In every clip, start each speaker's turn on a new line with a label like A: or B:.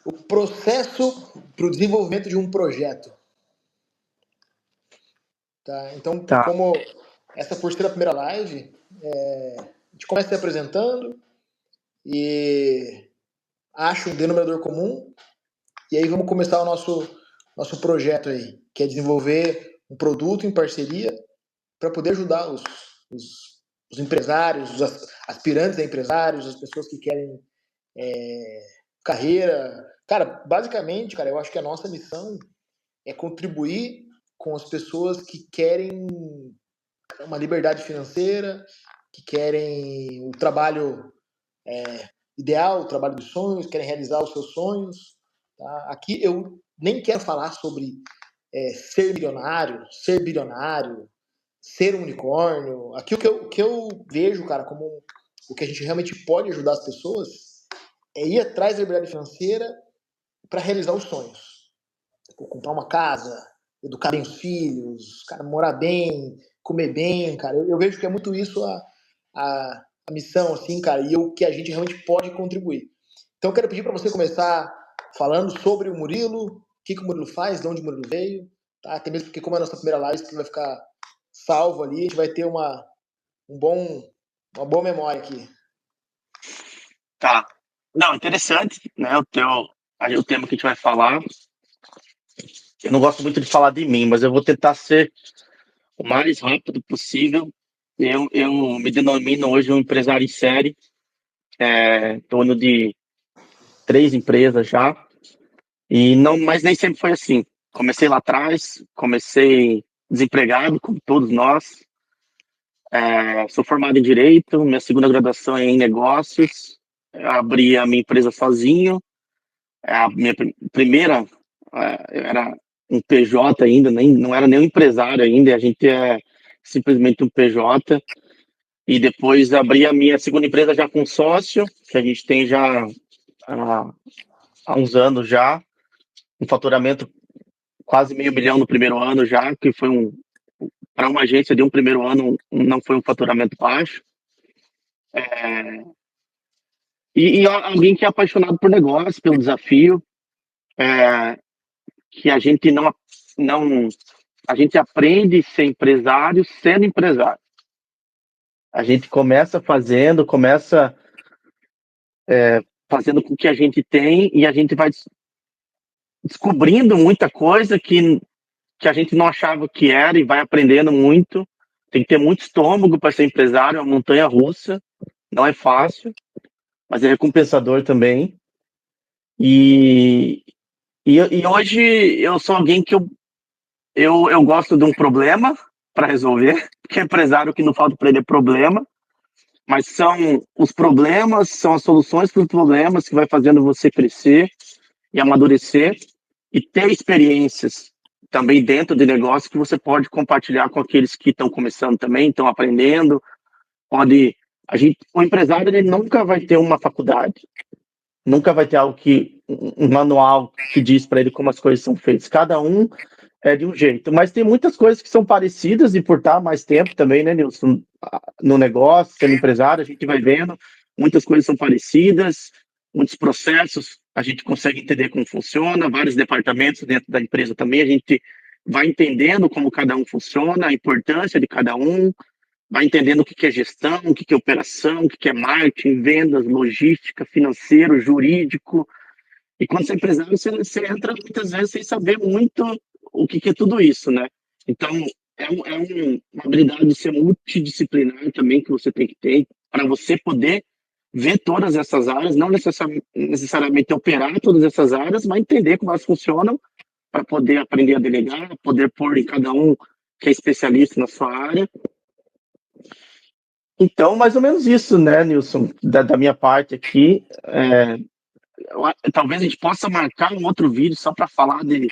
A: o processo para o desenvolvimento de um projeto. Tá? Então,
B: Tá.
A: como essa por ser a primeira live, a gente começa se apresentando e acha um denominador comum, e aí vamos começar o nosso projeto aí, que é desenvolver um produto em parceria para poder ajudar os empresários, os aspirantes a empresários, as pessoas que querem carreira. Cara, basicamente, cara, eu acho que a nossa missão é contribuir com as pessoas que querem uma liberdade financeira, que querem o trabalho ideal, o trabalho dos sonhos, querem realizar os seus sonhos. Tá? Aqui eu nem quero falar sobre ser milionário, ser bilionário, ser um unicórnio. Aqui o que eu vejo, cara, como o que a gente realmente pode ajudar as pessoas é ir atrás da liberdade financeira para realizar os sonhos. Comprar uma casa, educar bem os filhos, cara, morar bem, comer bem, cara. Eu vejo que é muito isso a missão, assim, cara, e o que a gente realmente pode contribuir. Então, eu quero pedir para você começar falando sobre o Murilo, o que o Murilo faz, de onde o Murilo veio, tá? Até mesmo porque, como é a nossa primeira live, que vai ficar salvo ali, a gente vai ter uma boa memória aqui.
B: Tá. Não, interessante, né? O tema que a gente vai falar. Eu não gosto muito de falar de mim, mas eu vou tentar ser o mais rápido possível. Eu me denomino hoje um empresário em série, dono de 3 empresas já, e não, mas nem sempre foi assim. Comecei lá atrás, comecei desempregado, como todos nós. Sou formado em Direito, minha segunda graduação é em Negócios, abri a minha empresa sozinho. A minha primeira era um PJ ainda, nem, não era nem um empresário ainda, a gente é simplesmente um PJ. E depois abri a minha segunda empresa já com sócio, que a gente tem já há, há uns anos já, um faturamento quase meio milhão no primeiro ano já, que foi para uma agência de um primeiro ano, não foi um faturamento baixo. E alguém que é apaixonado por negócio, pelo desafio, é, que não, a gente aprende a ser empresário sendo empresário. A gente começa fazendo com que a gente tem e a gente vai descobrindo muita coisa que a gente não achava que era e vai aprendendo muito. Tem que ter muito estômago para ser empresário, é uma montanha russa, não é fácil, mas é recompensador também. E, e hoje eu sou alguém que eu gosto de um problema para resolver, porque é empresário que não falta para ele é problema, mas são os problemas, são as soluções para os problemas que vai fazendo você crescer e amadurecer e ter experiências também dentro de negócio que você pode compartilhar com aqueles que estão começando também, estão aprendendo, o empresário ele nunca vai ter uma faculdade, nunca vai ter um manual que diz para ele como as coisas são feitas. Cada um é de um jeito, mas tem muitas coisas que são parecidas e por estar mais tempo também, né, Nilson, no negócio, sendo empresário, a gente vai vendo, muitas coisas são parecidas, muitos processos a gente consegue entender como funciona, vários departamentos dentro da empresa também, a gente vai entendendo como cada um funciona, a importância de cada um, vai entendendo o que é gestão, o que é operação, o que é marketing, vendas, logística, financeiro, jurídico, e quando você é empresário, você entra muitas vezes sem saber muito o que é tudo isso, né? Então, uma habilidade de ser multidisciplinar também que você tem que ter para você poder ver todas essas áreas, não necessariamente operar todas essas áreas, mas entender como elas funcionam para poder aprender a delegar, poder pôr em cada um que é especialista na sua área. Então, mais ou menos isso, né, Nilson, da minha parte aqui. Talvez a gente possa marcar um outro vídeo só para falar de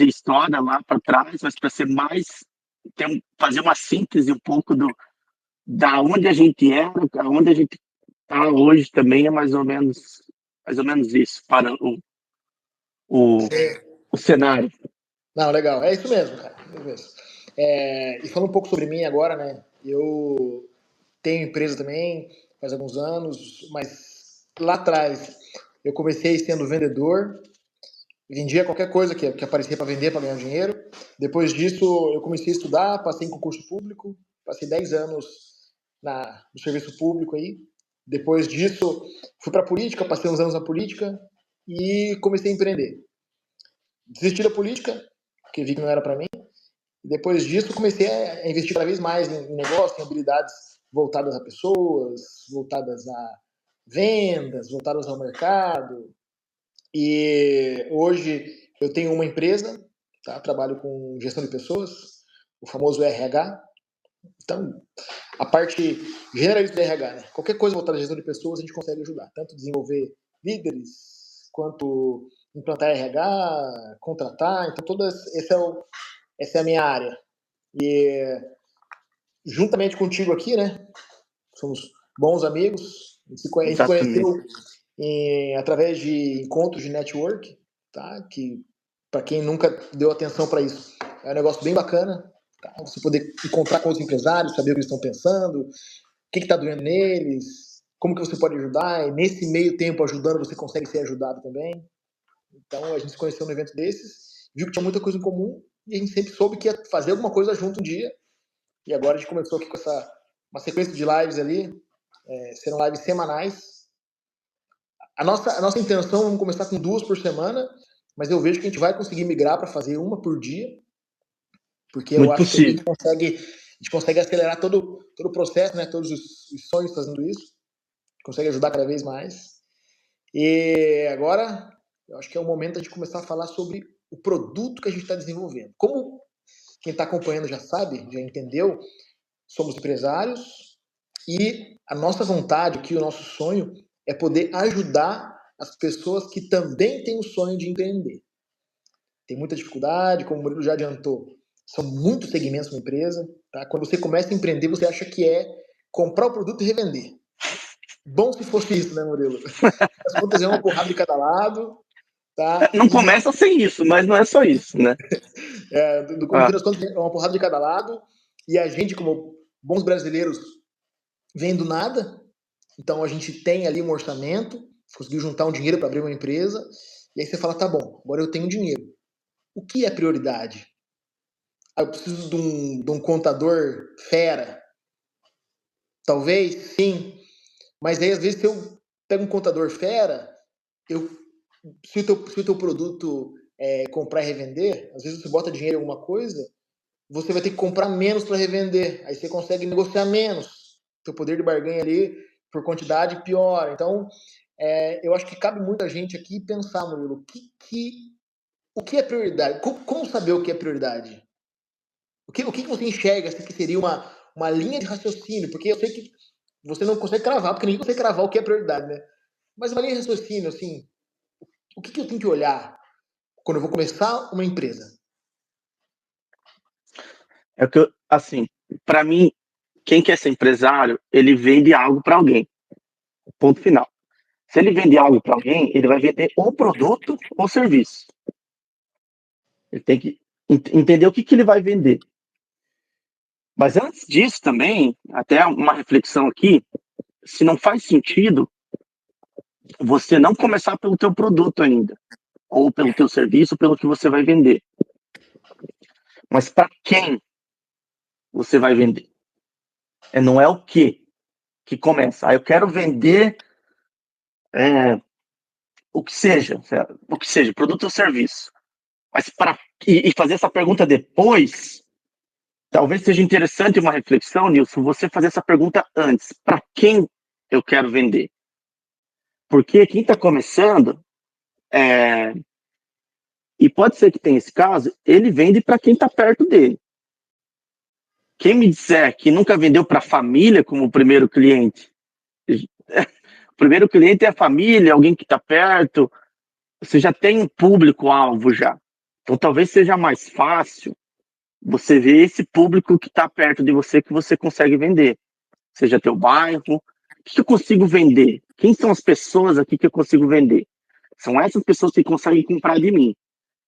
B: história lá para trás, mas para ser mais fazer uma síntese um pouco da onde a gente era, aonde a gente está hoje também é mais ou menos isso para o, o cenário.
A: Não, legal. É isso mesmo, cara. É isso mesmo. E falando um pouco sobre mim agora, né? Eu tenho empresa também, faz alguns anos, mas lá atrás eu comecei sendo vendedor, vendia qualquer coisa que aparecia para vender, para ganhar dinheiro. Depois disso, eu comecei a estudar, passei em concurso público, passei 10 anos no serviço público aí. Depois disso, fui para a política, passei uns anos na política e comecei a empreender. Desisti da política, porque vi que não era para mim. E depois disso, comecei a investir cada vez mais em negócio, em habilidades voltadas a pessoas, voltadas a vendas, voltadas ao mercado. E hoje eu tenho uma empresa, tá? Trabalho com gestão de pessoas, o famoso RH. Então, a parte generalista do RH, né? Qualquer coisa voltada à gestão de pessoas, a gente consegue ajudar. Tanto desenvolver líderes, quanto implantar RH, contratar. Então, essa é a minha área. E juntamente contigo aqui, né? Somos bons amigos. A gente se conheceu através de encontros de network, tá? Que para quem nunca deu atenção para isso, é um negócio bem bacana. Tá? Você poder encontrar com os empresários, saber o que eles estão pensando, o que está doendo neles, como que você pode ajudar. E nesse meio tempo ajudando, você consegue ser ajudado também. Então a gente se conheceu num evento desses, viu que tinha muita coisa em comum e a gente sempre soube que ia fazer alguma coisa junto um dia. E agora a gente começou aqui com uma sequência de lives ali, serão lives semanais. A nossa intenção, vamos começar com 2 por semana, mas eu vejo que a gente vai conseguir migrar para fazer uma por dia, porque eu
B: Muito
A: acho que a
B: possível.
A: gente consegue acelerar todo o processo, né? Todos os sonhos fazendo isso, consegue ajudar cada vez mais. E agora, eu acho que é o momento de começar a falar sobre o produto que a gente está desenvolvendo. Como quem está acompanhando já sabe, já entendeu, somos empresários e a nossa vontade aqui, o nosso sonho é poder ajudar as pessoas que também têm o sonho de empreender. Tem muita dificuldade, como o Murilo já adiantou, são muitos segmentos na empresa. Tá? Quando você começa a empreender, você acha que é comprar o produto e revender. Bom se fosse isso, né, Murilo? As contas é uma porrada de cada lado. Tá?
B: Não começa sem isso, mas não é só isso, né?
A: No fim das contas, é uma porrada de cada lado. E a gente, como bons brasileiros, vem do nada. Então a gente tem ali um orçamento, conseguiu juntar um dinheiro para abrir uma empresa. E aí você fala, tá bom, agora eu tenho dinheiro. O que é prioridade? Eu preciso de um contador fera. Talvez, sim. Mas aí, às vezes, se eu pego um contador fera, se o teu produto comprar e revender, às vezes você bota dinheiro em alguma coisa, você vai ter que comprar menos para revender. Aí você consegue negociar menos. Seu poder de barganha ali, por quantidade, piora. Então, eu acho que cabe muita gente aqui pensar, Murilo, o que é prioridade? Como saber o que é prioridade? O que você enxerga assim, que seria uma linha de raciocínio? Porque eu sei que você não consegue cravar, porque ninguém consegue cravar o que é prioridade, né? Mas uma linha de raciocínio, assim, o que eu tenho que olhar quando eu vou começar uma empresa?
B: É que, assim, para mim, quem quer ser empresário, ele vende algo para alguém. Ponto final. Se ele vende algo para alguém, ele vai vender ou produto ou serviço. Ele tem que entender o que ele vai vender. Mas antes disso também, até uma reflexão aqui, se não faz sentido você não começar pelo teu produto ainda, ou pelo teu serviço, pelo que você vai vender. Mas para quem você vai vender? Não é o que começa. Eu quero vender o que seja, produto ou serviço. Mas e fazer essa pergunta depois, talvez seja interessante uma reflexão, Nilson, você fazer essa pergunta antes. Para quem eu quero vender? Porque quem está começando, e pode ser que tenha esse caso, ele vende para quem está perto dele. Quem me disser que nunca vendeu para a família como primeiro cliente, o primeiro cliente é a família, alguém que está perto, você já tem um público-alvo já. Então talvez seja mais fácil você ver esse público que está perto de você que você consegue vender. Seja teu bairro, o que eu consigo vender? Quem são as pessoas aqui que eu consigo vender? São essas pessoas que conseguem comprar de mim.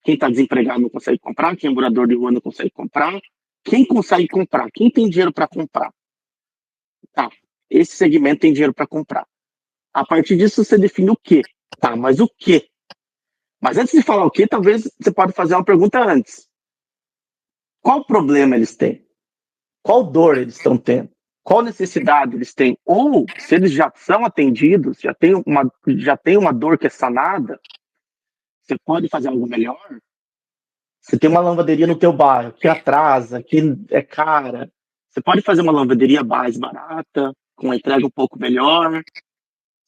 B: Quem está desempregado não consegue comprar, quem é morador de rua não consegue comprar. Quem consegue comprar? Quem tem dinheiro para comprar? Tá, esse segmento tem dinheiro para comprar. A partir disso você define o quê? Tá, mas o quê? Mas antes de falar o que, talvez você pode fazer uma pergunta antes. Qual problema eles têm? Qual dor eles estão tendo? Qual necessidade eles têm? Ou, se eles já são atendidos, já tem uma dor que é sanada, você pode fazer algo melhor? Você tem uma lavanderia no teu bairro que atrasa, que é cara. Você pode fazer uma lavanderia mais barata, com uma entrega um pouco melhor.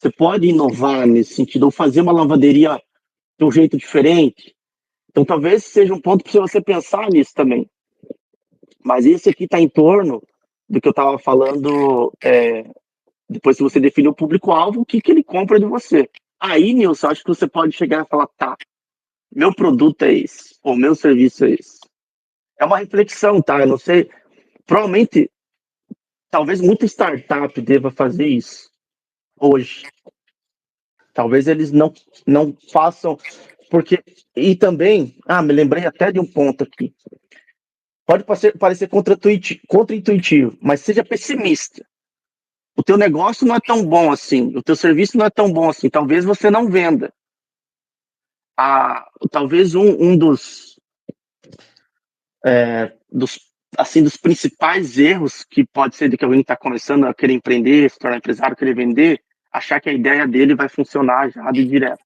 B: Você pode inovar nesse sentido, ou fazer uma lavanderia de um jeito diferente. Então, talvez seja um ponto para você pensar nisso também. Mas esse aqui está em torno do que eu estava falando, depois que você definir o público-alvo, o que, que ele compra de você. Aí, Nilson, acho que você pode chegar e falar, tá, meu produto é esse, ou meu serviço é esse. É uma reflexão, tá? Eu não sei, provavelmente, talvez muita startup deva fazer isso hoje. Talvez eles não façam, porque, e também, me lembrei até de um ponto aqui. Pode parecer contra-intuitivo, mas seja pessimista. O teu negócio não é tão bom assim, o teu serviço não é tão bom assim, talvez você não venda. Talvez um dos, assim, dos principais erros que pode ser de que alguém está começando a querer empreender, se tornar empresário, querer vender, achar que a ideia dele vai funcionar já de direto.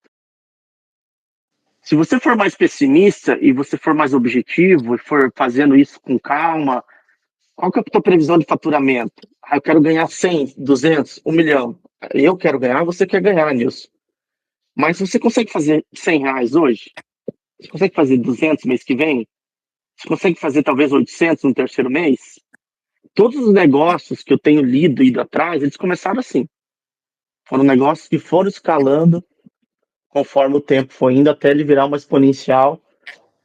B: Se você for mais pessimista e você for mais objetivo e for fazendo isso com calma, qual que é a tua previsão de faturamento? Eu quero ganhar 100, 200, 1 milhão. Eu quero ganhar, você quer ganhar, Nilson. Mas você consegue fazer R$ 100 hoje? Você consegue fazer 200 mês que vem? Você consegue fazer talvez 800 no terceiro mês? Todos os negócios que eu tenho lido e ido atrás, eles começaram assim. Foram negócios que foram escalando conforme o tempo foi indo até ele virar uma exponencial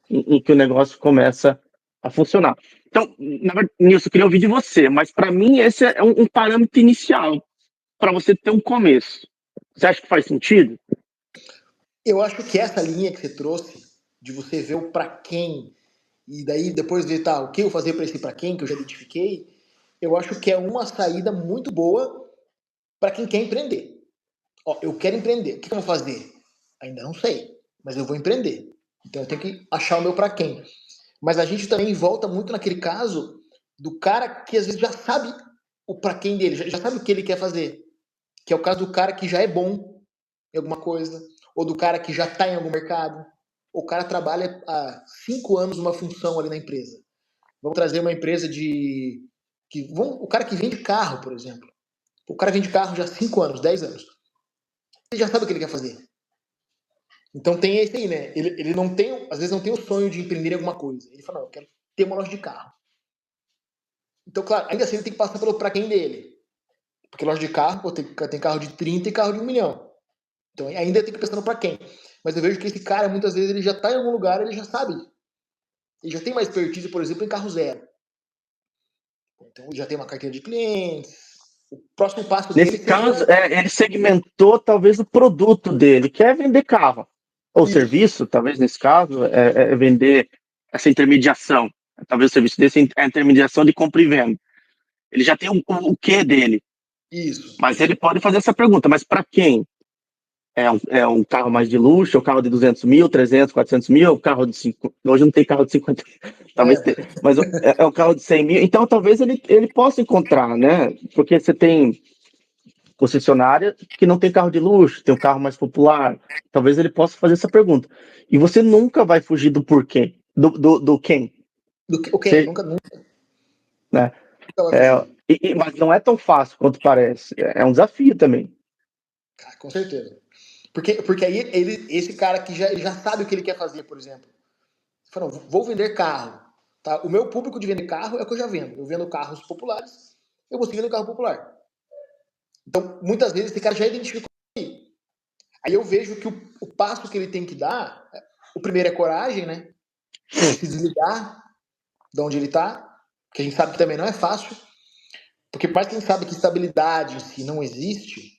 B: em que o negócio começa a funcionar. Então, na verdade, Nilson, eu queria ouvir de você, mas para mim esse é um parâmetro inicial para você ter um começo. Você acha que faz sentido?
A: Eu acho que essa linha que você trouxe, de você ver o para quem, e daí depois ver o que eu fazer para esse para quem, que eu já identifiquei, eu acho que é uma saída muito boa para quem quer empreender. Ó, eu quero empreender, o que eu vou fazer? Ainda não sei, mas eu vou empreender. Então eu tenho que achar o meu para quem. Mas a gente também volta muito naquele caso do cara que às vezes já sabe o para quem dele, já sabe o que ele quer fazer. Que é o caso do cara que já é bom em alguma coisa, ou do cara que já está em algum mercado. O cara trabalha há 5 anos numa função ali na empresa. Vamos trazer uma empresa o cara que vende carro, por exemplo. O cara vende carro já há 5 anos, 10 anos. Ele já sabe o que ele quer fazer. Então tem esse aí, né? Ele não tem, às vezes não tem o sonho de empreender em alguma coisa. Ele fala, não, eu quero ter uma loja de carro. Então, claro, ainda assim ele tem que passar pelo pra quem dele. Porque loja de carro, pô, tem carro de 30 e carro de 1 milhão. Então ainda tem que pensar no pra quem. Mas eu vejo que esse cara, muitas vezes, ele já tá em algum lugar, ele já sabe. Ele já tem mais expertise, por exemplo, em carro zero. Então ele já tem uma carteira de clientes. O próximo passo
B: Nesse
A: dele
B: caso,
A: seria
B: ele segmentou talvez o produto dele, que é vender carro. Ou
A: isso.
B: serviço, talvez nesse caso, é vender essa intermediação. Talvez o serviço desse é a intermediação de compra e venda. Ele já tem o quê dele,
A: Isso.
B: mas ele pode fazer essa pergunta, mas para quem? É um carro mais de luxo, é um carro de 200 mil, 300, 400 mil, é um carro de 5, hoje não tem carro de 50, talvez tenha,
A: É.
B: mas é um carro de 100 mil, então talvez ele possa encontrar, né? Porque você tem concessionária que não tem carro de luxo, tem um carro mais popular, talvez ele possa fazer essa pergunta. E você nunca vai fugir do porquê, do quem.
A: Ok,
B: Você,
A: nunca
B: né?
A: vai fugir.
B: Mas não é tão fácil quanto parece, é um desafio também.
A: Cara, com certeza. Porque aí esse cara que ele já sabe o que ele quer fazer, por exemplo. Você fala, não, vou vender carro. Tá? O meu público de vender carro é o que eu já vendo. Eu vendo carros populares, eu vou seguir no carro popular. Então, muitas vezes, esse cara já identificou aí. Aí eu vejo que o passo que ele tem que dar, o primeiro é coragem, né? É se desligar de onde ele tá, que a gente sabe que também não é fácil, porque mais que a gente sabe que estabilidade em si não existe,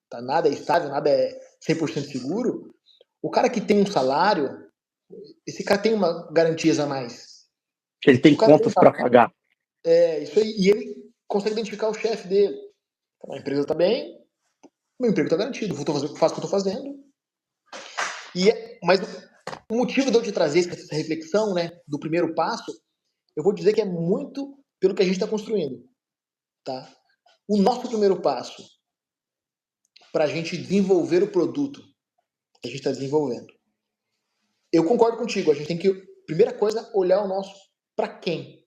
A: tá? Nada é estável, nada é 100% seguro, o cara que tem um salário, esse cara tem uma garantias a mais.
B: Ele
A: Se
B: tem
A: o cara tem
B: contas para pagar.
A: isso aí, e ele consegue identificar o chefe dele. A empresa está bem, meu emprego está garantido, faço o que eu estou fazendo. Mas o motivo de eu te trazer essa reflexão, né, do primeiro passo, eu vou dizer que é muito pelo que a gente está construindo, tá? O nosso primeiro passo para a gente desenvolver o produto que a gente está desenvolvendo. Eu concordo contigo, a gente tem que, primeira coisa, olhar o nosso para quem.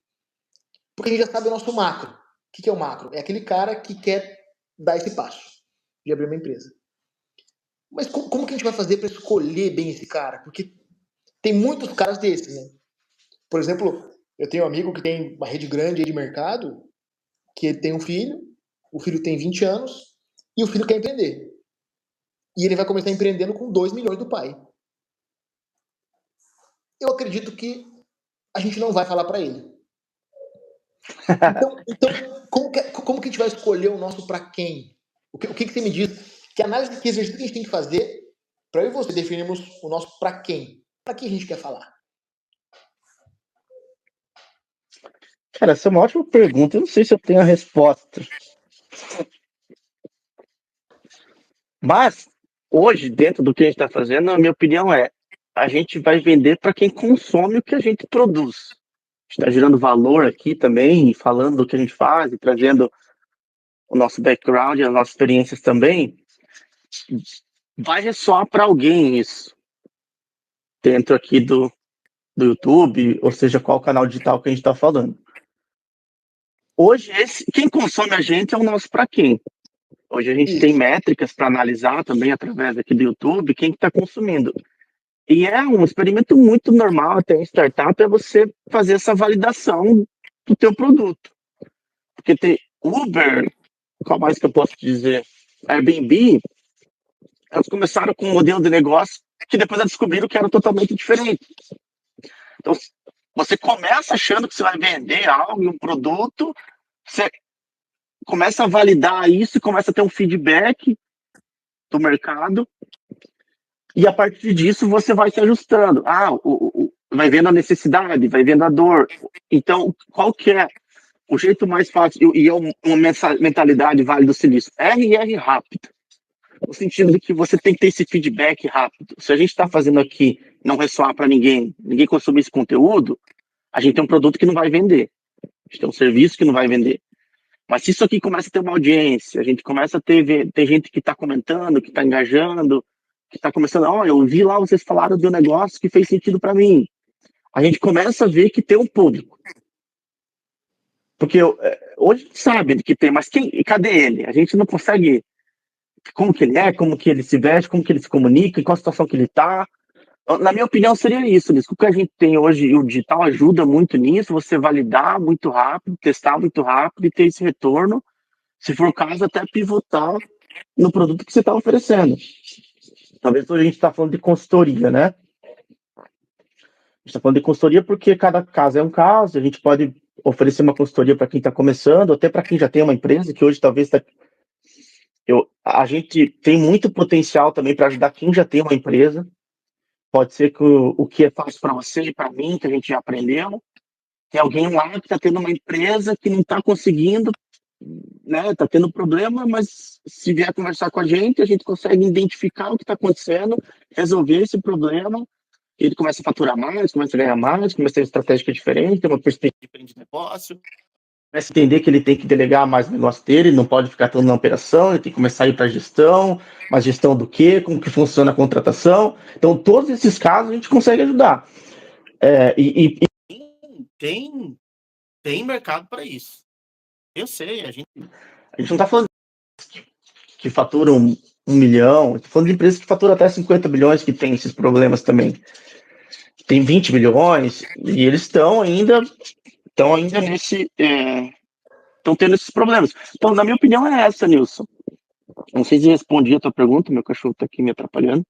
A: Porque a gente já sabe o nosso macro. O que é o macro? É aquele cara que quer dar esse passo de abrir uma empresa. Mas como que a gente vai fazer para escolher bem esse cara? Porque tem muitos caras desses, né? Por exemplo, eu tenho um amigo que tem uma rede grande de mercado, que ele tem um filho, o filho tem 20 anos, e o filho quer empreender. E ele vai começar empreendendo com 2 milhões do pai. Eu acredito que a gente não vai falar para ele. Então como que a gente vai escolher o nosso para quem? O que você me diz? Que análise, que exercício que a gente tem que fazer para eu e você definirmos o nosso para quem? Para que a gente quer falar?
B: Cara, essa é uma ótima pergunta. Eu não sei se eu tenho a resposta. Mas, hoje, dentro do que a gente está fazendo, a minha opinião é: a gente vai vender para quem consome o que a gente produz. A gente está gerando valor aqui também, falando do que a gente faz e trazendo o nosso background e as nossas experiências também. Vai ressoar para alguém isso, dentro aqui do YouTube, ou seja, qual canal digital que a gente está falando. Hoje, quem consome a gente é o nosso para quem. Hoje a gente tem métricas para analisar também através aqui do YouTube quem está consumindo. E é um experimento muito normal até em startup, é você fazer essa validação do teu produto. Porque tem Uber, qual mais que eu posso dizer? Airbnb, elas começaram com um modelo de negócio que depois elas descobriram que era totalmente diferente. Então, você começa achando que você vai vender algo, um produto, você começa a validar isso, começa a ter um feedback do mercado, e a partir disso você vai se ajustando. Vai vendo a necessidade, vai vendo a dor. Então, qual que é o jeito mais fácil? E é uma mentalidade Vale do Silício. R rápido. No sentido de que você tem que ter esse feedback rápido. Se a gente está fazendo aqui não ressoar para ninguém consumir esse conteúdo, a gente tem um produto que não vai vender. A gente tem um serviço que não vai vender. Mas se isso aqui começa a ter uma audiência, a gente começa a ter gente que está comentando, que está engajando, que está começando, eu vi lá vocês falaram de um negócio que fez sentido para mim. A gente começa a ver que tem um público. Porque hoje a gente sabe que tem, mas cadê ele? A gente não consegue como que ele é, como que ele se veste, como que ele se comunica, em qual situação que ele está. Na minha opinião, seria isso. O que a gente tem hoje, e o digital ajuda muito nisso, você validar muito rápido, testar muito rápido e ter esse retorno, se for o caso, até pivotar no produto que você está oferecendo. Talvez hoje a gente está falando de consultoria, né? A gente está falando de consultoria porque cada caso é um caso, a gente pode oferecer uma consultoria para quem está começando, até para quem já tem uma empresa, que hoje talvez a gente tem muito potencial também para ajudar quem já tem uma empresa. Pode ser que o que é fácil para você e para mim, que a gente já aprendeu, tem alguém lá que está tendo uma empresa que não está conseguindo, né? Está tendo problema, mas se vier conversar com a gente consegue identificar o que está acontecendo, resolver esse problema, e ele começa a faturar mais, começa a ganhar mais, começa a ter uma estratégia diferente, ter uma perspectiva diferente de negócio, começa a entender que ele tem que delegar mais o negócio dele, ele não pode ficar tão na operação, ele tem que começar a ir para a gestão, mas gestão do quê? Como que funciona a contratação? Então, todos esses casos a gente consegue ajudar. E tem mercado para isso. Eu sei, a gente não está falando que faturam 1 milhão, estou falando de empresas que faturam até 50 bilhões que tem esses problemas também. Tem 20 bilhões e eles estão ainda nesse... estão tendo esses problemas. Então, na minha opinião, é essa, Nilson. Não sei se respondi a tua pergunta, meu cachorro está aqui me atrapalhando.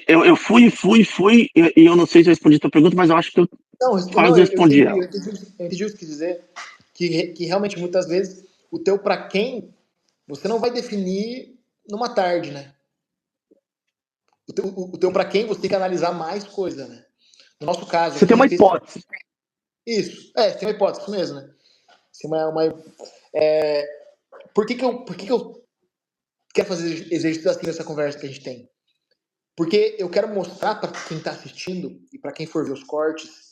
B: Eu fui, e eu não sei se eu respondi a tua pergunta, mas eu acho que eu quase respondi ela.
A: Eu entendi o que quis dizer, que realmente muitas vezes o teu para quem você não vai definir numa tarde, né? O teu para quem você tem que analisar mais coisa, né? No nosso caso...
B: Você tem uma hipótese.
A: Isso, tem uma hipótese, isso mesmo, né? Por que que eu quero fazer exercício assim nessa conversa que a gente tem? Porque eu quero mostrar para quem está assistindo e para quem for ver os cortes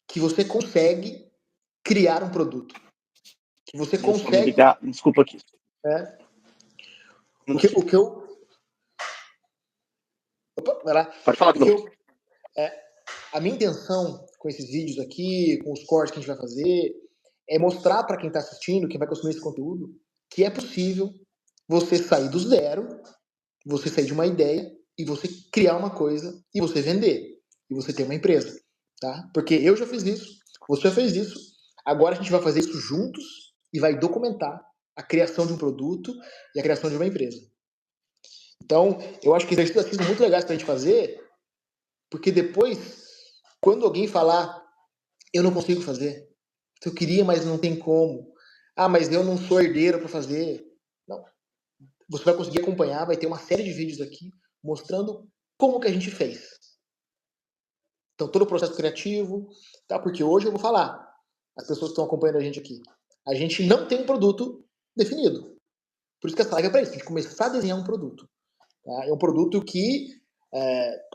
A: que você consegue criar um produto. Que você
B: Deixa eu só me
A: consegue.
B: ligar. Desculpa aqui.
A: Né?
B: Um
A: O que eu. Opa, vai lá.
B: Pode falar,
A: A minha intenção com esses vídeos aqui, com os cortes que a gente vai fazer, é mostrar para quem está assistindo, quem vai consumir esse conteúdo, que é possível você sair do zero, você sair de uma ideia e você criar uma coisa e você vender. E você ter uma empresa. Tá? Porque eu já fiz isso, você já fez isso, agora a gente vai fazer isso juntos e vai documentar a criação de um produto e a criação de uma empresa. Então, eu acho que exercícios assim são muito legais para a gente fazer, porque depois, quando alguém falar, eu não consigo fazer, eu queria, mas não tem como. Ah, mas eu não sou herdeiro para fazer. Não. Você vai conseguir acompanhar, vai ter uma série de vídeos aqui mostrando como que a gente fez. Então, todo o processo criativo, tá? Porque hoje eu vou falar, as pessoas que estão acompanhando a gente aqui, a gente não tem um produto definido. Por isso que essa live é para isso, a gente começar a desenhar um produto. Tá? É um produto que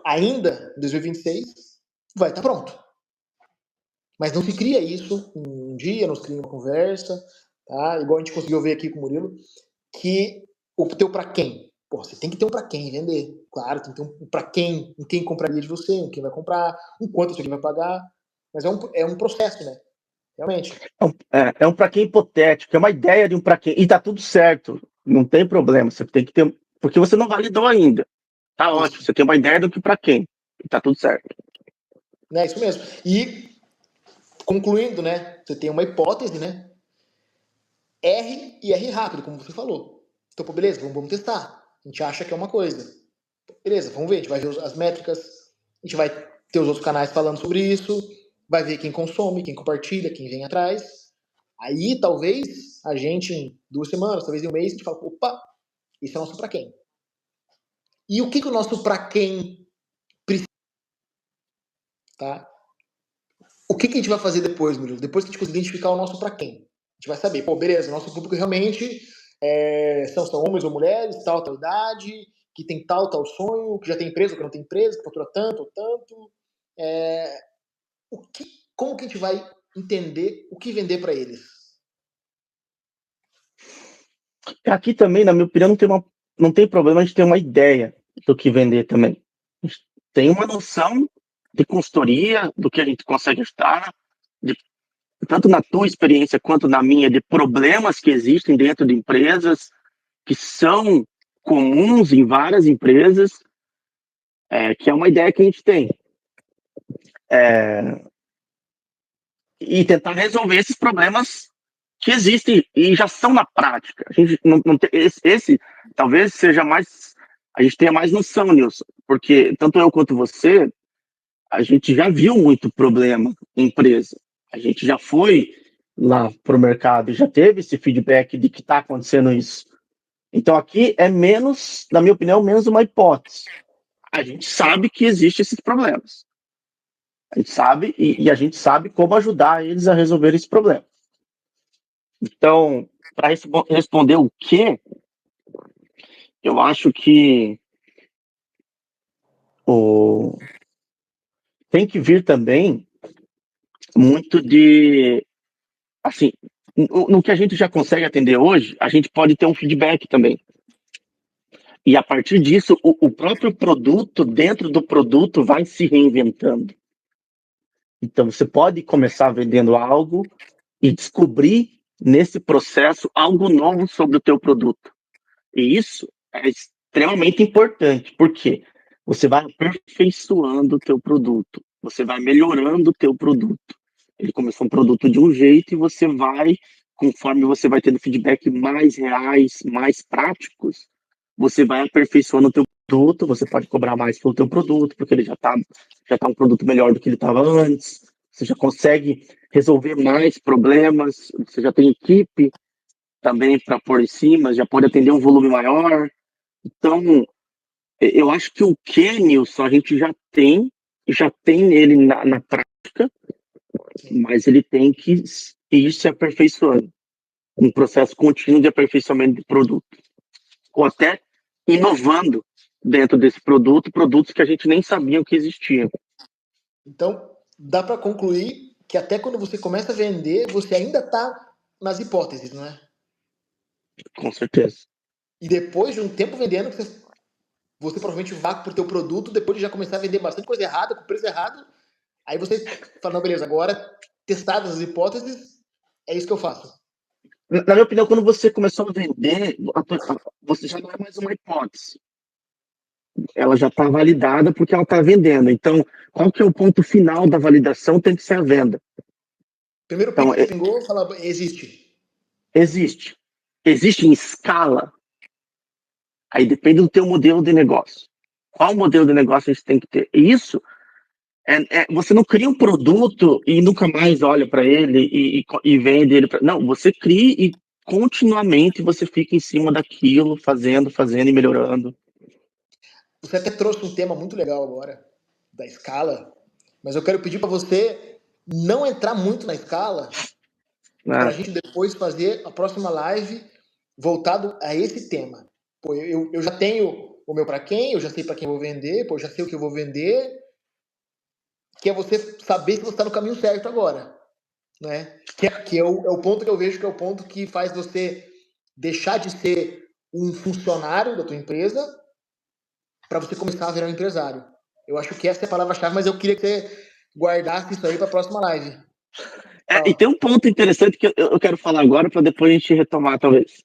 A: ainda em 2026 vai estar pronto. Mas não se cria isso um dia, não se cria uma conversa, tá? Igual a gente conseguiu ver aqui com o Murilo, que o teu para quem? Pô, você tem que ter um para quem vender. Claro, tem que ter um para quem, um quem compraria de você, um quem vai comprar, um quanto você vai pagar. Mas é um processo, né? Realmente.
B: É um para quem hipotético, é uma ideia de um para quem. E tá tudo certo, não tem problema. Você tem que ter. Porque você não validou ainda. Tá
A: Isso.
B: ótimo, você tem uma ideia do que para quem. E tá tudo certo.
A: É isso mesmo. E concluindo, né? Você tem uma hipótese, né? R e R rápido, como você falou. Então, pô, beleza, vamos testar. A gente acha que é uma coisa. Beleza, vamos ver. A gente vai ver as métricas, a gente vai ter os outros canais falando sobre isso, vai ver quem consome, quem compartilha, quem vem atrás. Aí, talvez, a gente, em 2 semanas, talvez em um mês, a gente fala, opa, isso é nosso pra quem? E o que o nosso pra quem precisa? Tá? O que a gente vai fazer depois, Murilo? Depois que a gente conseguir identificar o nosso pra quem? A gente vai saber, pô, beleza, nosso público realmente são homens ou mulheres, tal idade, que tem tal sonho, que já tem empresa ou que não tem empresa, que fatura tanto ou tanto. Como que a gente vai entender o que vender para eles?
B: Aqui também, na minha opinião, não tem problema a gente ter uma ideia do que vender também. A gente tem uma noção de consultoria, do que a gente consegue ajudar, de, tanto na tua experiência quanto na minha, de problemas que existem dentro de empresas, que são comuns em várias empresas, que é uma ideia que a gente tem. E tentar resolver esses problemas que existem e já são na prática. A gente não tem, esse talvez seja mais. A gente tenha mais noção, Nilson, porque tanto eu quanto você, a gente já viu muito problema em empresa. A gente já foi lá para o mercado e já teve esse feedback de que está acontecendo isso. Então aqui é menos, na minha opinião, menos uma hipótese. A gente sabe que existem esses problemas. A gente sabe e a gente sabe como ajudar eles a resolver esse problema. Então, para responder o que, eu acho que o, tem que vir também muito de, assim, no que a gente já consegue atender hoje, a gente pode ter um feedback também. E a partir disso, o próprio produto, dentro do produto, vai se reinventando. Então, você pode começar vendendo algo e descobrir nesse processo algo novo sobre o teu produto. E isso é extremamente importante, porque você vai aperfeiçoando o teu produto, você vai melhorando o teu produto. Ele começou um produto de um jeito e você vai, conforme você vai tendo feedback mais reais, mais práticos, você vai aperfeiçoando o teu produto, você pode cobrar mais pelo teu produto, porque ele já tá um produto melhor do que ele estava antes, você já consegue resolver mais problemas, você já tem equipe também para pôr em cima, já pode atender um volume maior. Então, eu acho que o Kenilson a gente já tem nele na prática, mas ele tem que ir se aperfeiçoando. Um processo contínuo de aperfeiçoamento de produto. ou até inovando dentro desse produto, produtos que a gente nem sabia que existiam.
A: Então, dá para concluir que até quando você começa a vender, você ainda está nas hipóteses, não é?
B: Com certeza.
A: E depois de um tempo vendendo, você provavelmente vai pro teu produto, depois de já começar a vender bastante coisa errada, com preço errado, aí você fala, não, beleza, agora, testadas as hipóteses, é isso que eu faço.
B: Na minha opinião, quando você começou a vender, você já não é mais uma hipótese. Ela já está validada porque ela está vendendo. Então, qual que é o ponto final da validação? Tem que ser a venda.
A: Primeiro
B: Então,
A: pico que pingou, fala, existe.
B: existe. Existe em escala. Aí depende do teu modelo de negócio. Qual modelo de negócio a gente tem que ter? E isso, você não cria um produto e nunca mais olha para ele e vende ele. Não, você cria e continuamente você fica em cima daquilo, fazendo e melhorando.
A: Você até trouxe um tema muito legal agora, da escala, mas eu quero pedir para você não entrar muito na escala, para a
B: Né?
A: gente depois fazer a próxima live voltado a esse tema. Pô, eu já tenho o meu para quem, eu já sei para quem eu vou vender, pô, eu já sei o que eu vou vender, que é você saber se você está no caminho certo agora, né? Que é o ponto que eu vejo que é o ponto que faz você deixar de ser um funcionário da tua empresa para você começar a virar um empresário. Eu acho que essa é a palavra-chave, mas eu queria que você guardasse isso aí para a próxima live.
B: E tem um ponto interessante que eu quero falar agora para depois a gente retomar, talvez.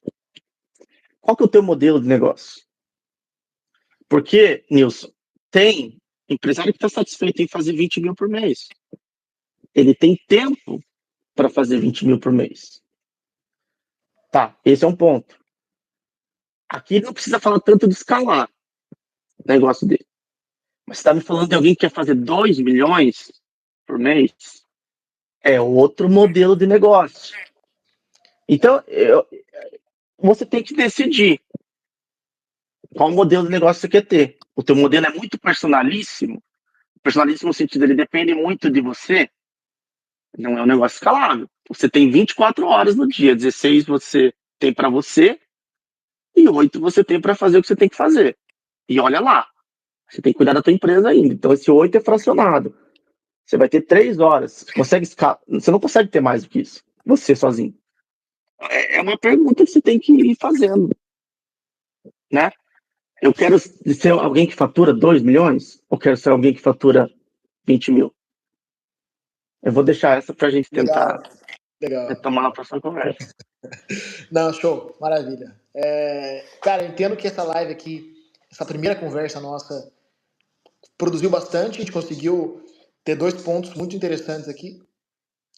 B: Qual que é o teu modelo de negócio? Porque, Nilson, tem empresário que está satisfeito em fazer 20 mil por mês. Ele tem tempo para fazer 20 mil por mês. Tá, esse é um ponto. Aqui não precisa falar tanto de escalar o negócio dele. Mas você está me falando de alguém que quer fazer 2 milhões por mês? É outro modelo de negócio. Então, você tem que decidir qual modelo de negócio você quer ter. O teu modelo é muito personalíssimo. Personalíssimo no sentido, ele depende muito de você. Não é um negócio escalável. Você tem 24 horas no dia, 16 você tem para você e 8 você tem para fazer o que você tem que fazer. E olha lá, você tem que cuidar da tua empresa ainda. Então esse 8 é fracionado. Você vai ter 3 horas. Você consegue escalar? Você não consegue ter mais do que isso. Você sozinho. É uma pergunta que você tem que ir fazendo, né? Eu quero ser alguém que fatura 2 milhões ou quero ser alguém que fatura 20 mil? Eu vou deixar essa para a gente tentar
A: Legal, legal.
B: retomar na próxima conversa.
A: Não, show, maravilha. Cara, eu entendo que essa live aqui, essa primeira conversa nossa, produziu bastante. A gente conseguiu ter dois pontos muito interessantes aqui,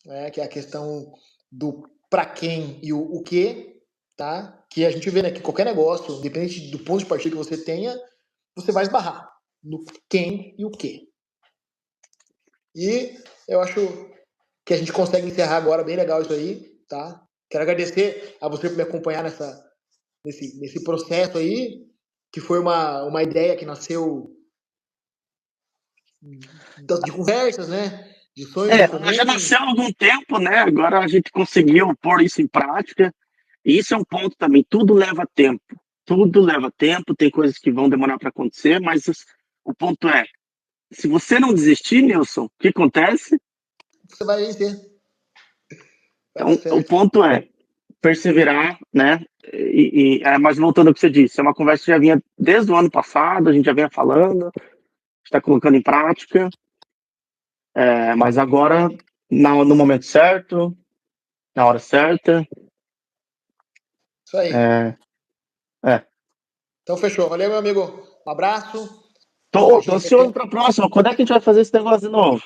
A: né? Que é a questão do para quem e o que, tá? Que a gente vê, né, que qualquer negócio, independente do ponto de partida que você tenha, você vai esbarrar no quem e o que. E eu acho que a gente consegue encerrar agora bem legal isso aí, tá? Quero agradecer a você por me acompanhar nesse processo aí, que foi uma ideia que nasceu de conversas, né? De sonhos em
B: Ela
A: comum.
B: já nasceu há algum tempo, né? Agora a gente conseguiu pôr isso em prática. E isso é um ponto também. Tudo leva tempo. Tudo leva tempo. Tem coisas que vão demorar para acontecer, mas o ponto é: se você não desistir, Nilson, o que acontece?
A: Você vai vencer. Vai dar
B: Então, o
A: certo.
B: ponto é perseverar, né? Mas voltando ao que você disse, é uma conversa que já vinha desde o ano passado, a gente já vinha falando, está colocando em prática, mas agora, no momento certo, na hora certa.
A: Isso aí.
B: É, é.
A: Então, fechou. Valeu, meu amigo. Um abraço. A
B: Tô
A: gente vai
B: ansioso
A: ter...
B: para a próxima. Quando é que a gente vai fazer esse negócio de novo?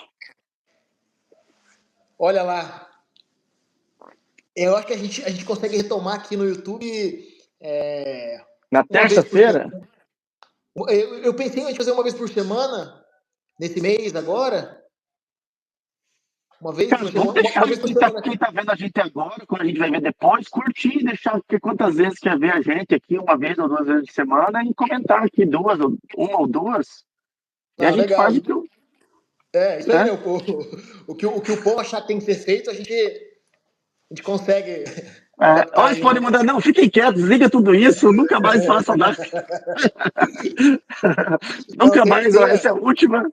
A: Olha lá. Eu acho que a gente consegue retomar aqui no YouTube
B: Na
A: uma vez por semana.
B: terça-feira?
A: Eu pensei em a gente fazer uma vez por semana, nesse mês agora. Uma vez,
B: Cara,
A: vai ser
B: vamos
A: uma
B: deixar
A: vez por semana
B: quem
A: aqui.
B: tá vendo a gente agora, quando a gente vai ver depois, curtir, deixar, porque quantas vezes quer ver a gente aqui, uma vez ou duas vezes de semana, e comentar aqui uma ou duas, e a
A: Ah,
B: gente
A: legal.
B: faz o que eu,
A: Isso aí,
B: né?
A: meu. O que o povo achar que tem que ser feito, a gente consegue
B: Ou eles podem mandar, não, fiquem quietos, desliga tudo isso, nunca mais façam nada. Nunca mais, ó, essa é a última.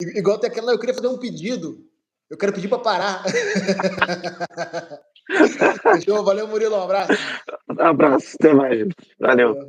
A: Igual tem aquela, eu queria fazer um pedido. Eu quero pedir para parar. Fechou? Valeu, Murilo. Um abraço.
B: Um abraço, até mais. Valeu.